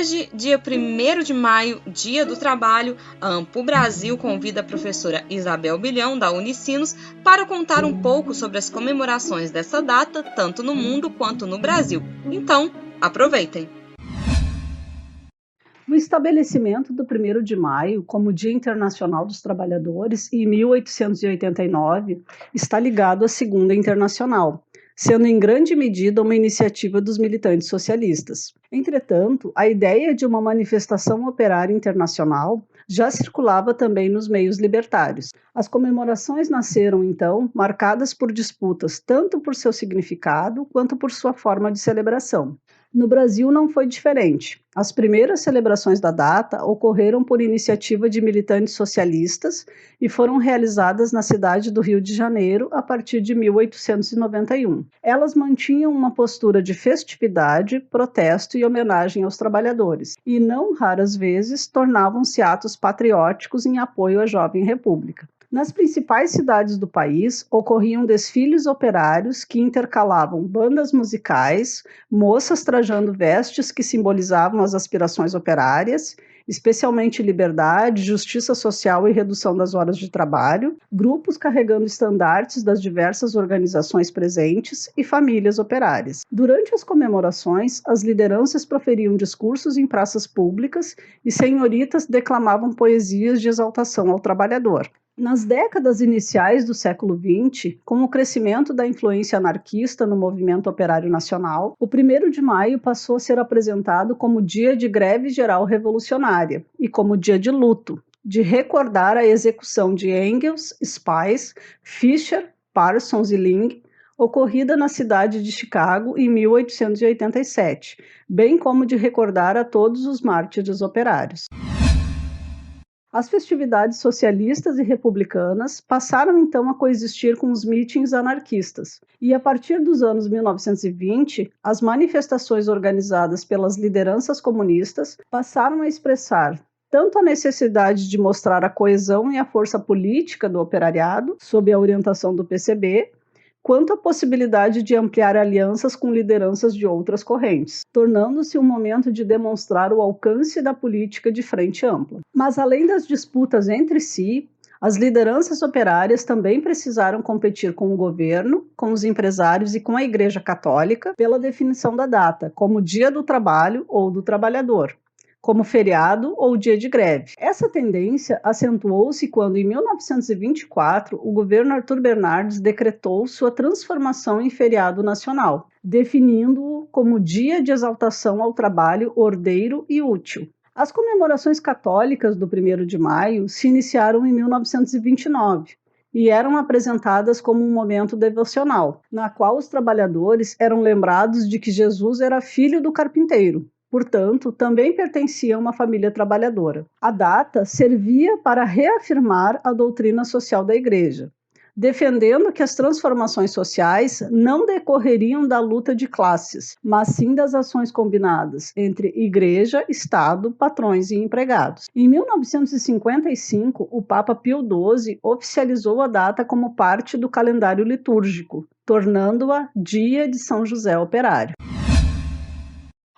Hoje, dia 1º de maio, Dia do Trabalho, a Ampul Brasil convida a professora Isabel Bilhão, da Unicinos, para contar um pouco sobre as comemorações dessa data, tanto no mundo quanto no Brasil. Então, aproveitem! O estabelecimento do 1º de maio como Dia Internacional dos Trabalhadores em 1889 está ligado à Segunda Internacional, sendo em grande medida uma iniciativa dos militantes socialistas. Entretanto, a ideia de uma manifestação operária internacional já circulava também nos meios libertários. As comemorações nasceram, então, marcadas por disputas tanto por seu significado quanto por sua forma de celebração. No Brasil não foi diferente. As primeiras celebrações da data ocorreram por iniciativa de militantes socialistas e foram realizadas na cidade do Rio de Janeiro a partir de 1891. Elas mantinham uma postura de festividade, protesto e homenagem aos trabalhadores, e não raras vezes tornavam-se atos patrióticos em apoio à jovem república. Nas principais cidades do país, ocorriam desfiles operários que intercalavam bandas musicais, moças trajando vestes que simbolizavam as aspirações operárias, especialmente liberdade, justiça social e redução das horas de trabalho, grupos carregando estandartes das diversas organizações presentes e famílias operárias. Durante as comemorações, as lideranças proferiam discursos em praças públicas e senhoritas declamavam poesias de exaltação ao trabalhador. Nas décadas iniciais do século XX, com o crescimento da influência anarquista no movimento operário nacional, o 1º de maio passou a ser apresentado como dia de greve geral revolucionária e como dia de luto, de recordar a execução de Engels, Spies, Fischer, Parsons e Ling, ocorrida na cidade de Chicago em 1887, bem como de recordar a todos os mártires operários. As festividades socialistas e republicanas passaram então a coexistir com os mítins anarquistas, e a partir dos anos 1920, as manifestações organizadas pelas lideranças comunistas passaram a expressar tanto a necessidade de mostrar a coesão e a força política do operariado, sob a orientação do PCB, quanto a possibilidade de ampliar alianças com lideranças de outras correntes, tornando-se um momento de demonstrar o alcance da política de frente ampla. Mas além das disputas entre si, as lideranças operárias também precisaram competir com o governo, com os empresários e com a Igreja Católica pela definição da data, como Dia do Trabalho ou do Trabalhador, como feriado ou dia de greve. Essa tendência acentuou-se quando, em 1924, o governo Arthur Bernardes decretou sua transformação em feriado nacional, definindo-o como dia de exaltação ao trabalho ordeiro e útil. As comemorações católicas do 1º de maio se iniciaram em 1929 e eram apresentadas como um momento devocional, na qual os trabalhadores eram lembrados de que Jesus era filho do carpinteiro. Portanto, também pertencia a uma família trabalhadora. A data servia para reafirmar a doutrina social da Igreja, defendendo que as transformações sociais não decorreriam da luta de classes, mas sim das ações combinadas entre Igreja, Estado, patrões e empregados. Em 1955, o Papa Pio XII oficializou a data como parte do calendário litúrgico, tornando-a Dia de São José Operário.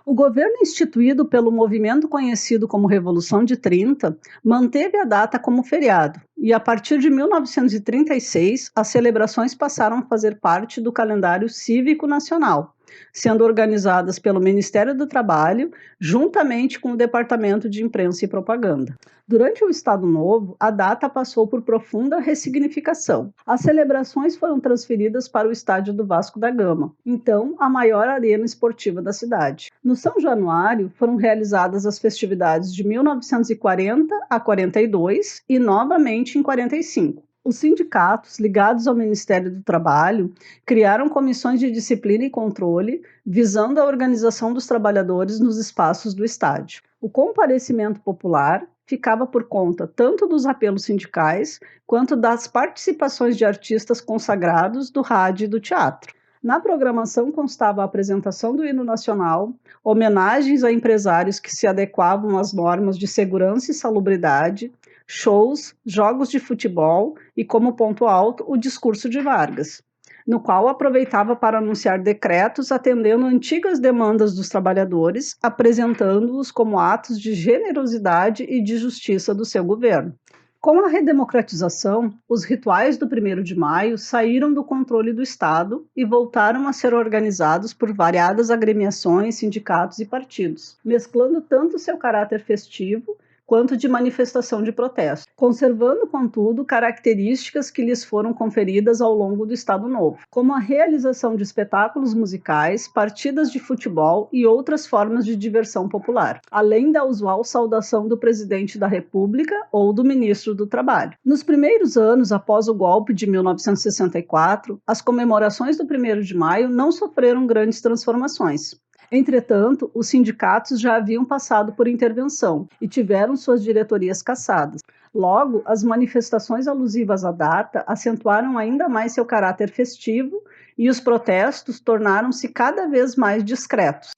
O governo instituído pelo movimento conhecido como Revolução de 30 manteve a data como feriado, e a partir de 1936 as celebrações passaram a fazer parte do calendário cívico nacional, sendo organizadas pelo Ministério do Trabalho, juntamente com o Departamento de Imprensa e Propaganda. Durante o Estado Novo, a data passou por profunda ressignificação. As celebrações foram transferidas para o estádio do Vasco da Gama, então a maior arena esportiva da cidade. No São Januário, foram realizadas as festividades de 1940 a 42 e novamente em 45. Os sindicatos, ligados ao Ministério do Trabalho, criaram comissões de disciplina e controle, visando a organização dos trabalhadores nos espaços do estádio. O comparecimento popular ficava por conta tanto dos apelos sindicais, quanto das participações de artistas consagrados do rádio e do teatro. Na programação constava a apresentação do hino nacional, homenagens a empresários que se adequavam às normas de segurança e salubridade, shows, jogos de futebol e, como ponto alto, o discurso de Vargas. no qual aproveitava para anunciar decretos atendendo antigas demandas dos trabalhadores, apresentando-os como atos de generosidade e de justiça do seu governo. Com a redemocratização, os rituais do 1º de maio saíram do controle do Estado e voltaram a ser organizados por variadas agremiações, sindicatos e partidos, mesclando tanto seu caráter festivo quanto de manifestação de protesto, conservando, contudo, características que lhes foram conferidas ao longo do Estado Novo, como a realização de espetáculos musicais, partidas de futebol e outras formas de diversão popular, além da usual saudação do presidente da República ou do ministro do Trabalho. Nos primeiros anos após o golpe de 1964, as comemorações do 1º de maio não sofreram grandes transformações. Entretanto, os sindicatos já haviam passado por intervenção e tiveram suas diretorias cassadas. Logo, as manifestações alusivas à data acentuaram ainda mais seu caráter festivo e os protestos tornaram-se cada vez mais discretos.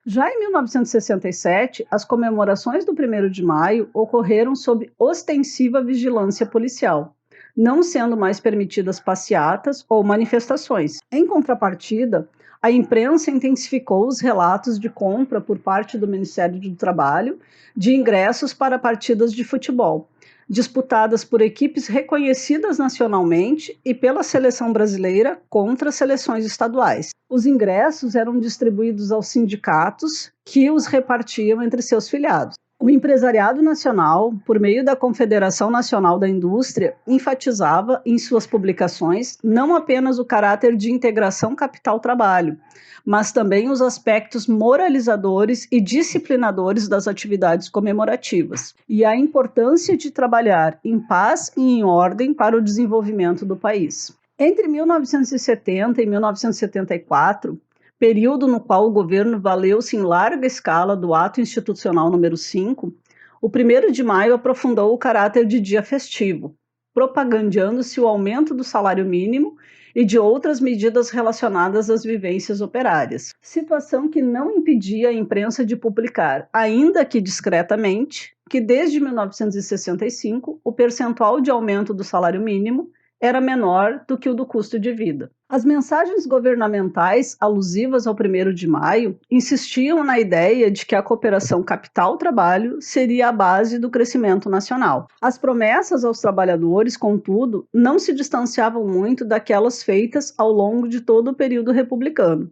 Já em 1967, as comemorações do 1º de maio ocorreram sob ostensiva vigilância policial, não sendo mais permitidas passeatas ou manifestações. Em contrapartida, a imprensa intensificou os relatos de compra por parte do Ministério do Trabalho de ingressos para partidas de futebol, disputadas por equipes reconhecidas nacionalmente e pela seleção brasileira contra seleções estaduais. Os ingressos eram distribuídos aos sindicatos, que os repartiam entre seus filiados. O empresariado nacional, por meio da Confederação Nacional da Indústria, enfatizava em suas publicações não apenas o caráter de integração capital-trabalho, mas também os aspectos moralizadores e disciplinadores das atividades comemorativas, e a importância de trabalhar em paz e em ordem para o desenvolvimento do país. Entre 1970 e 1974, período no qual o governo valeu-se em larga escala do Ato Institucional número 5, o 1º de maio aprofundou o caráter de dia festivo, propagandeando-se o aumento do salário mínimo e de outras medidas relacionadas às vivências operárias, situação que não impedia a imprensa de publicar, ainda que discretamente, que desde 1965 o percentual de aumento do salário mínimo era menor do que o do custo de vida. As mensagens governamentais alusivas ao 1º de maio insistiam na ideia de que a cooperação capital-trabalho seria a base do crescimento nacional. As promessas aos trabalhadores, contudo, não se distanciavam muito daquelas feitas ao longo de todo o período republicano,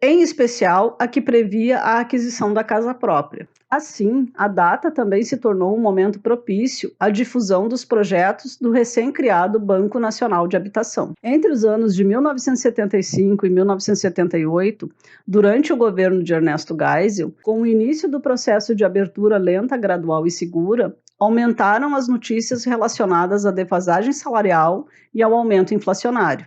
em especial a que previa a aquisição da casa própria. Assim, a data também se tornou um momento propício à difusão dos projetos do recém-criado Banco Nacional de Habitação. Entre os anos de 1975 e 1978, durante o governo de Ernesto Geisel, com o início do processo de abertura lenta, gradual e segura, aumentaram as notícias relacionadas à defasagem salarial e ao aumento inflacionário.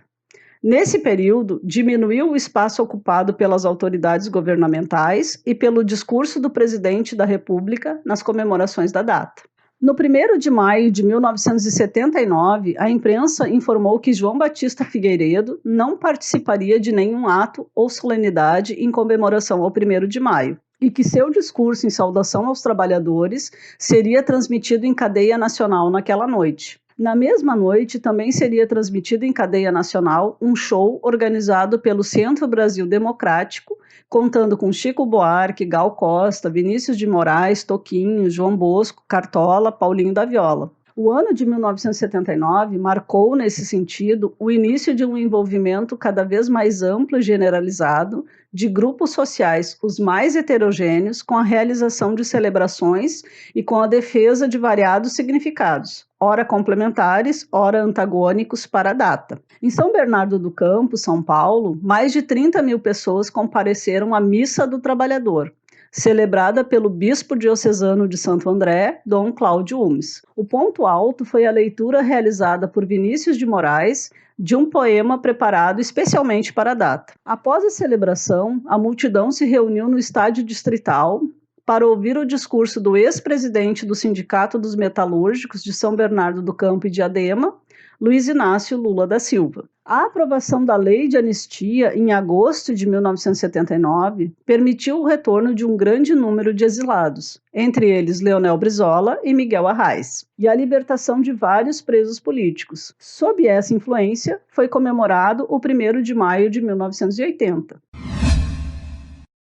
Nesse período, diminuiu o espaço ocupado pelas autoridades governamentais e pelo discurso do presidente da República nas comemorações da data. No 1º de maio de 1979, a imprensa informou que João Batista Figueiredo não participaria de nenhum ato ou solenidade em comemoração ao 1º de maio, e que seu discurso em saudação aos trabalhadores seria transmitido em cadeia nacional naquela noite. Na mesma noite, também seria transmitido em cadeia nacional um show organizado pelo Centro Brasil Democrático, contando com Chico Buarque, Gal Costa, Vinícius de Moraes, Toquinho, João Bosco, Cartola, Paulinho da Viola. O ano de 1979 marcou, nesse sentido, o início de um envolvimento cada vez mais amplo e generalizado de grupos sociais, os mais heterogêneos, com a realização de celebrações e com a defesa de variados significados, ora complementares, ora antagônicos para a data. Em São Bernardo do Campo, São Paulo, mais de 30 mil pessoas compareceram à Missa do Trabalhador, celebrada pelo bispo diocesano de Santo André, Dom Cláudio Umes. O ponto alto foi a leitura realizada por Vinícius de Moraes de um poema preparado especialmente para a data. Após a celebração, a multidão se reuniu no estádio distrital para ouvir o discurso do ex-presidente do Sindicato dos Metalúrgicos de São Bernardo do Campo e Diadema, Luiz Inácio Lula da Silva. A aprovação da Lei de Anistia, em agosto de 1979, permitiu o retorno de um grande número de exilados, entre eles Leonel Brizola e Miguel Arraes, e a libertação de vários presos políticos. Sob essa influência, foi comemorado o 1º de maio de 1980.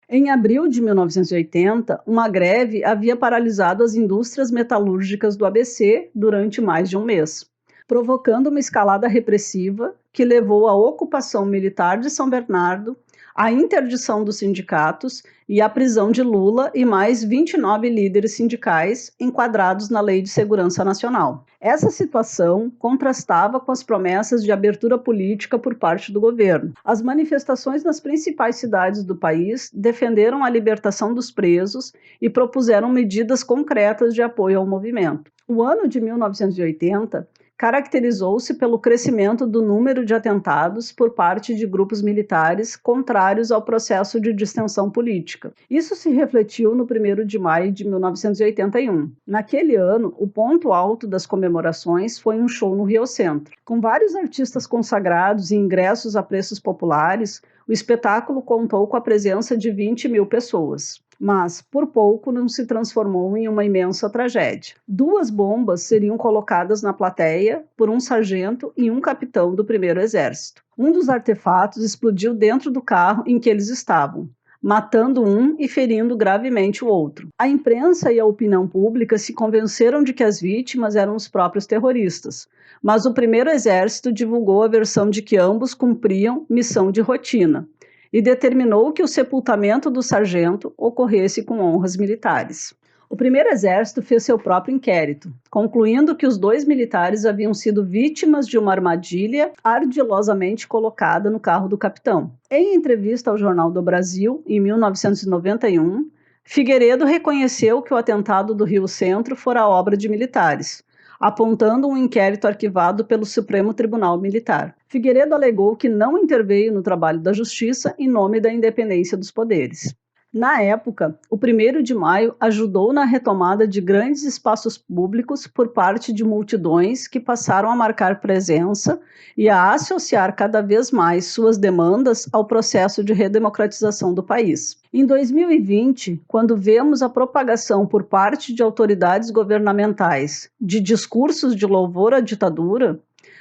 Em abril de 1980, uma greve havia paralisado as indústrias metalúrgicas do ABC durante mais de um mês, provocando uma escalada repressiva que levou à ocupação militar de São Bernardo, à interdição dos sindicatos e à prisão de Lula e mais 29 líderes sindicais enquadrados na Lei de Segurança Nacional. Essa situação contrastava com as promessas de abertura política por parte do governo. As manifestações nas principais cidades do país defenderam a libertação dos presos e propuseram medidas concretas de apoio ao movimento. O ano de 1980 caracterizou-se pelo crescimento do número de atentados por parte de grupos militares contrários ao processo de distensão política. Isso se refletiu no 1º de maio de 1981. Naquele ano, o ponto alto das comemorações foi um show no Rio Centro. Com vários artistas consagrados e ingressos a preços populares, o espetáculo contou com a presença de 20 mil pessoas. Mas, por pouco, não se transformou em uma imensa tragédia. 2 bombas seriam colocadas na plateia por um sargento e um capitão do 1º Exército. Um dos artefatos explodiu dentro do carro em que eles estavam, matando um e ferindo gravemente o outro. A imprensa e a opinião pública se convenceram de que as vítimas eram os próprios terroristas, mas o 1º Exército divulgou a versão de que ambos cumpriam missão de rotina e determinou que o sepultamento do sargento ocorresse com honras militares. O 1º Exército fez seu próprio inquérito, concluindo que os 2 militares haviam sido vítimas de uma armadilha ardilosamente colocada no carro do capitão. Em entrevista ao Jornal do Brasil, em 1991, Figueiredo reconheceu que o atentado do Rio Centro fora obra de militares, apontando um inquérito arquivado pelo Supremo Tribunal Militar. Figueiredo alegou que não interveio no trabalho da Justiça em nome da independência dos poderes. Na época, o 1º de maio ajudou na retomada de grandes espaços públicos por parte de multidões que passaram a marcar presença e a associar cada vez mais suas demandas ao processo de redemocratização do país. Em 2020, quando vemos a propagação por parte de autoridades governamentais de discursos de louvor à ditadura,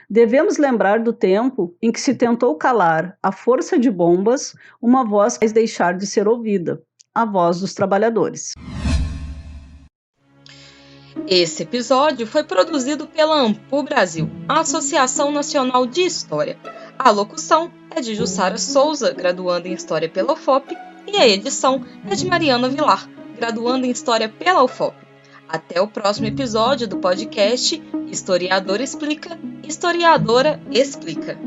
devemos lembrar do tempo em que se tentou calar, à força de bombas, uma voz que faz deixar de ser ouvida, a voz dos trabalhadores. Esse episódio foi produzido pela Ampu Brasil, a Associação Nacional de História. A locução é de Jussara Souza, graduanda em História pela UFOP, e a edição é de Mariana Vilar, graduanda em História pela UFOP. Até o próximo episódio do podcast Historiador Explica, Historiadora Explica.